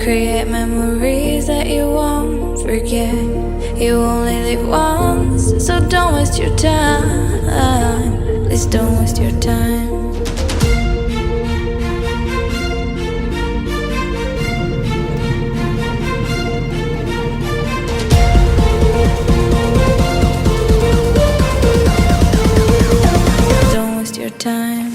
Create memories that you won't forget. You only live once, so don't waste your time. Please don't waste your time. Don't waste your time.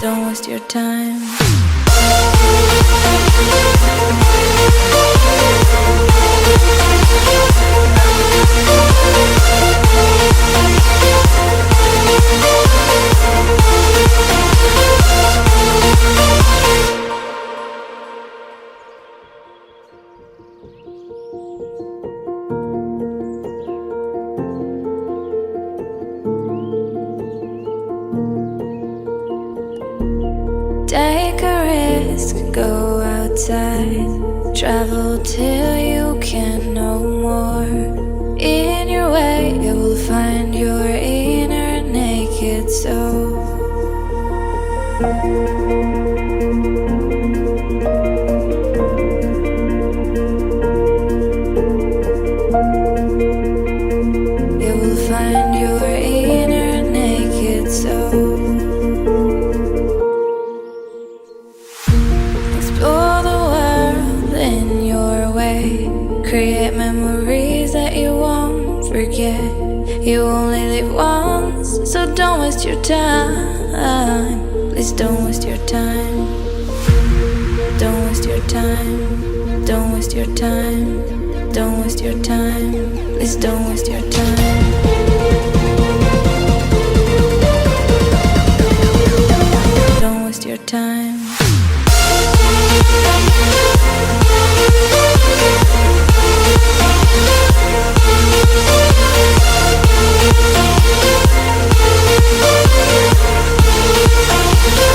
Don't waste your time. Take a risk, go outside, travel till you can no more. In your way, you will find your inner naked soul. You will find your inner naked soul. Explore the world in your way. Create memories that you won't forget. You only live once, so don't waste your time. Please don't waste your time. Don't waste your time. Don't waste your time. Don't waste your time. Please don't waste your time. Don't waste your time.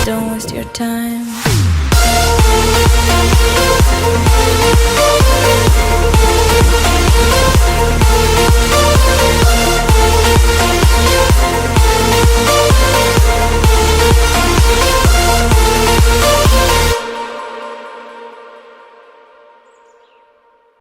Don't waste your time.